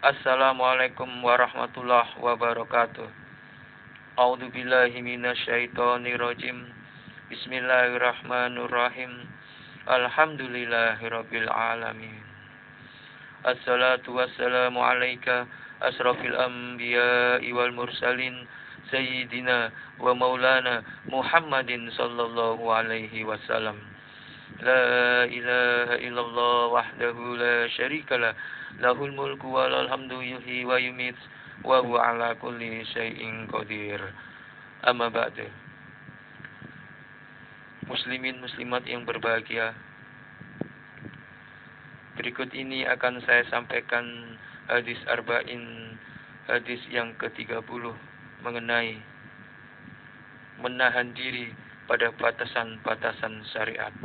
Assalamualaikum warahmatullahi wabarakatuh. A'udzu billahi minasyaitonir rajim. Bismillahirrahmanirrahim. Alhamdulillahirabbil alamin. Assalatu wassalamu alayka asrafil anbiya'i wal mursalin sayyidina wa maulana Muhammadin sallallahu alaihi wasallam. La ilaha illallah wahdahu la syarikalah, lahul mulku walal hamdu yuhyi wa yumit wa huwa ala kulli syai'in qadir. Amma ba'du. Muslimin muslimat yang berbahagia, berikut ini akan saya sampaikan hadis arba'in, hadis yang ke-30 mengenai menahan diri pada batasan-batasan syariat.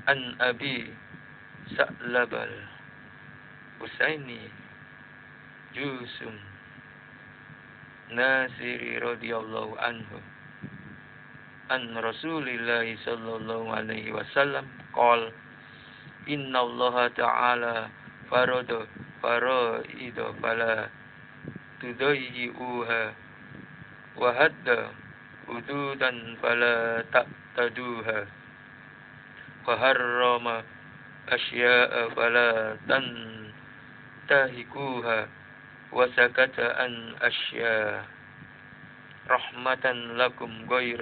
An Abi Sa'labal Husaini Jusum Nasiri radhiyallahu anhu an Rasulillahi sallallahu alaihi wasallam qol inna Allah ta'ala farada faraida fala tudayyi'uha wa hadda hududan fala ta'taduha فحرم أشياء فلا تنتهكوها وسكت عن أشياء رحمة لكم غير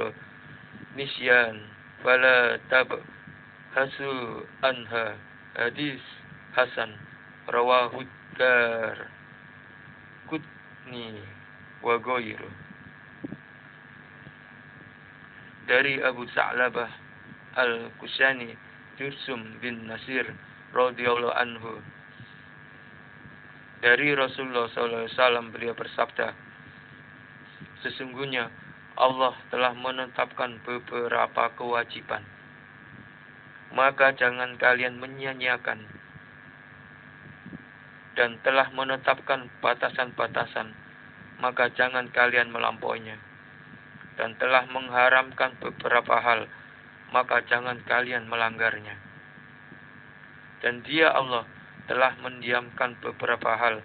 نسيان فلا تبحثوا عنها. Hadis Hasan rawahu Daraqutni wa ghairu. Dari Abu Sa'labah Al-Kushani Jursum bin Nasir radhiyallahu anhu, dari Rasulullah SAW beliau bersabda, sesungguhnya Allah telah menetapkan beberapa kewajiban, maka jangan kalian menyia-nyiakan, dan telah menetapkan batasan-batasan, maka jangan kalian melampauinya, dan telah mengharamkan beberapa hal, maka jangan kalian melanggarnya. Dan Dia Allah telah mendiamkan beberapa hal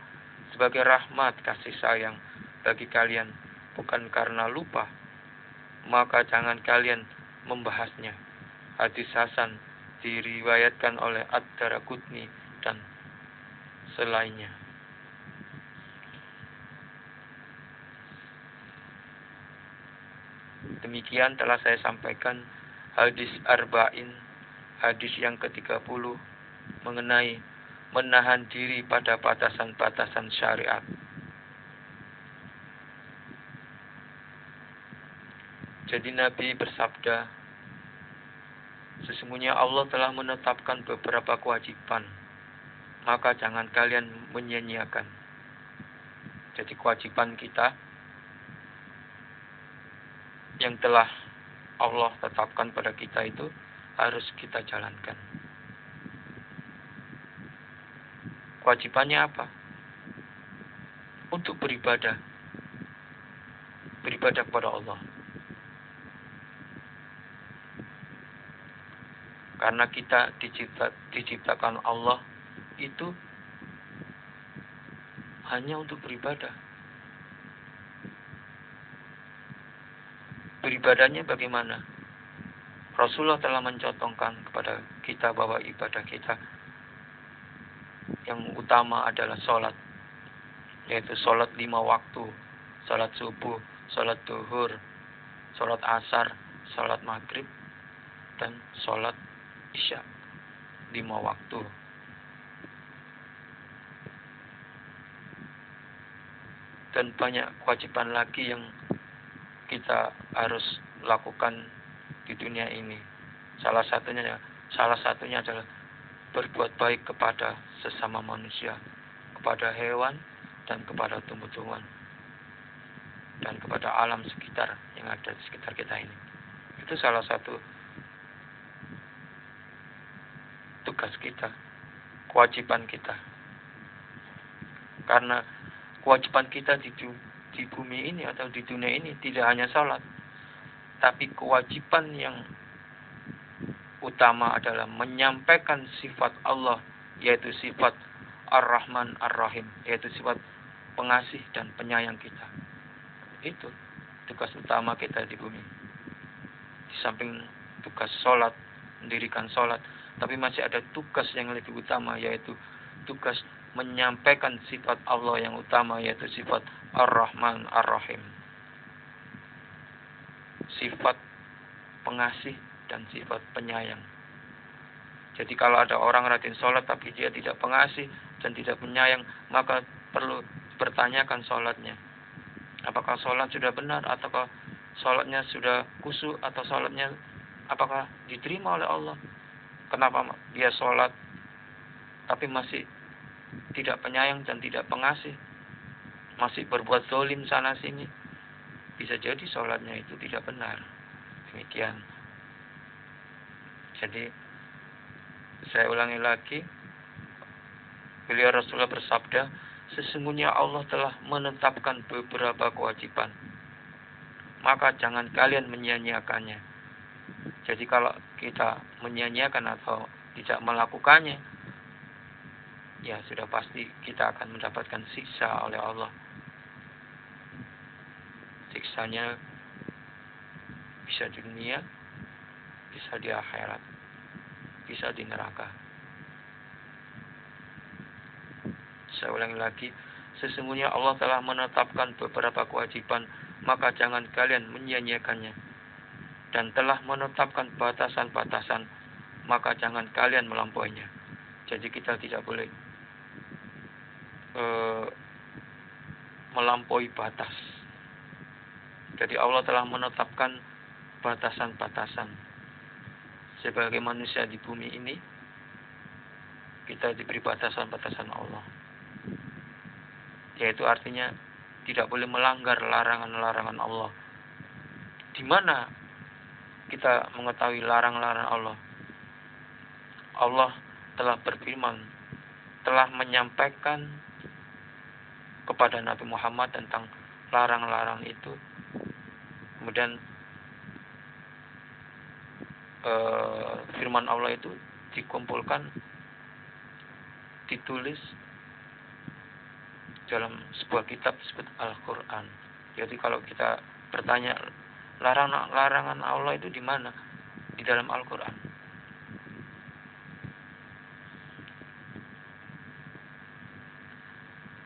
sebagai rahmat kasih sayang bagi kalian, bukan karena lupa, maka jangan kalian membahasnya. Hadis Hasan diriwayatkan oleh Ad-Daraqutni dan selainnya. Demikian telah saya sampaikan hadis arba'in, hadis yang ke-30 mengenai menahan diri pada batasan-batasan syariat. Jadi Nabi bersabda, sesungguhnya Allah telah menetapkan beberapa kewajiban, maka jangan kalian menyia-nyiakan. Jadi kewajiban kita yang telah Allah tetapkan pada kita itu harus kita jalankan. Kewajibannya apa? Untuk beribadah. Beribadah kepada Allah. Karena kita diciptakan Allah itu hanya untuk beribadah. Beribadahnya bagaimana? Rasulullah telah mencontohkan kepada kita bahwa ibadah kita yang utama adalah sholat, yaitu sholat 5 waktu, sholat subuh, sholat duhur, sholat asar, sholat maghrib, dan sholat isya, 5 waktu. Dan banyak kewajiban lagi yang kita harus lakukan di dunia ini. Salah satunya adalah berbuat baik kepada sesama manusia, kepada hewan, dan kepada tumbuh-tumbuhan, dan kepada alam sekitar yang ada di sekitar kita ini. Itu salah satu tugas kita, kewajiban kita. Karena kewajiban kita di bumi ini atau di dunia ini tidak hanya sholat, tapi kewajiban yang utama adalah menyampaikan sifat Allah yaitu sifat Ar-Rahman Ar-Rahim, yaitu sifat pengasih dan penyayang kita. Itu tugas utama kita di bumi. Di samping tugas sholat, mendirikan sholat, tapi masih ada tugas yang lebih utama, yaitu tugas menyampaikan sifat Allah yang utama, yaitu sifat Ar-Rahman Ar-Rahim, sifat pengasih dan sifat penyayang. Jadi kalau ada orang rajin sholat tapi dia tidak pengasih dan tidak penyayang, maka perlu bertanyakan sholatnya. Apakah sholat sudah benar, ataukah sholatnya sudah khusyuk, atau sholatnya apakah diterima oleh Allah? Kenapa dia sholat tapi masih tidak penyayang dan tidak pengasih, masih berbuat zalim sana sini? Bisa jadi sholatnya itu tidak benar. Demikian. Jadi saya ulangi lagi, beliau Rasulullah bersabda, sesungguhnya Allah telah menetapkan beberapa kewajiban, maka jangan kalian menyia-nyiakannya. Jadi kalau kita menyia-nyiakan atau tidak melakukannya, ya sudah pasti kita akan mendapatkan siksa oleh Allah. Siksanya bisa di dunia, bisa di akhirat, bisa di neraka. Saya ulangi lagi, sesungguhnya Allah telah menetapkan beberapa kewajiban, maka jangan kalian menyia-nyiakannya. Dan telah menetapkan batasan-batasan, maka jangan kalian melampauinya. Jadi kita tidak boleh melampaui batas. Jadi Allah telah menetapkan batasan-batasan. Sebagai manusia di bumi ini, kita diberi batasan-batasan Allah. Yaitu artinya tidak boleh melanggar larangan-larangan Allah. Di mana kita mengetahui larangan-larangan Allah? Allah telah berfirman, telah menyampaikan kepada Nabi Muhammad tentang larang-larang itu. Kemudian firman Allah itu dikumpulkan, ditulis dalam sebuah kitab disebut Al-Quran. Jadi kalau kita bertanya, larangan Allah itu di mana? Di dalam Al-Quran.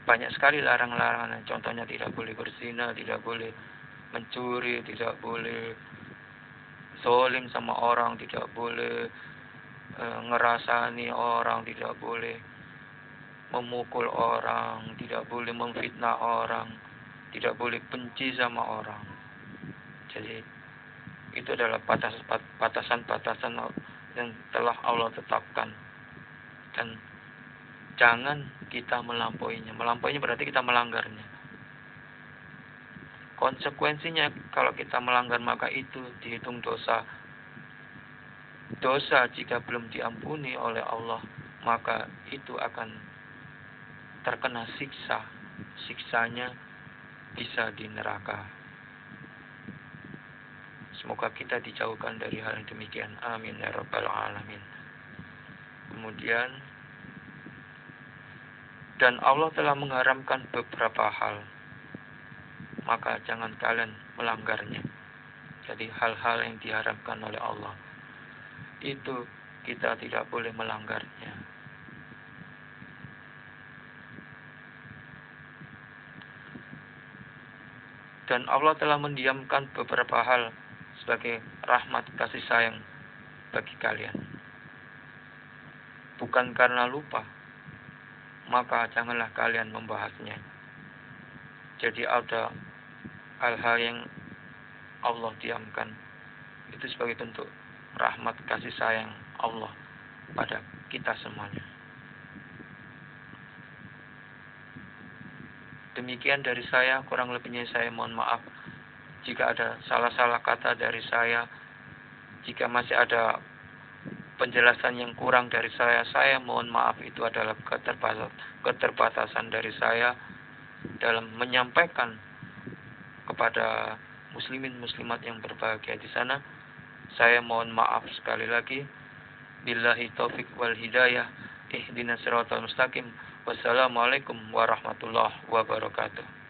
Banyak sekali larangan-larangan. Contohnya tidak boleh berzina, tidak boleh mencuri, tidak boleh zalim sama orang, tidak boleh ngerasani orang, tidak boleh memukul orang, tidak boleh memfitnah orang, tidak boleh benci sama orang. Jadi itu adalah batasan-batasan yang telah Allah tetapkan, dan jangan kita melampauinya. Melampauinya berarti kita melanggarnya. Konsekuensinya kalau kita melanggar, maka itu dihitung dosa. Dosa jika belum diampuni oleh Allah, maka itu akan terkena siksa. Siksanya bisa di neraka. Semoga kita dijauhkan dari hal yang demikian. Amin ya rabbal alamin. Kemudian, dan Allah telah mengharamkan beberapa hal, maka jangan kalian melanggarnya. Jadi hal-hal yang diharamkan oleh Allah, itu kita tidak boleh melanggarnya. Dan Allah telah mendiamkan beberapa hal sebagai rahmat kasih sayang bagi kalian. Bukan karena lupa, maka janganlah kalian membahasnya. Jadi ada hal-hal yang Allah diamkan, itu sebagai bentuk rahmat kasih sayang Allah pada kita semuanya. Demikian dari saya, kurang lebihnya saya mohon maaf jika ada salah-salah kata dari saya. Jika masih ada penjelasan yang kurang dari saya mohon maaf. Itu adalah keterbatasan dari saya dalam menyampaikan kepada muslimin muslimat yang berbahagia di sana. Saya mohon maaf sekali lagi. Billahi taufik wal hidayah. ihdinas siratal mustaqim. Wassalamualaikum warahmatullahi wabarakatuh.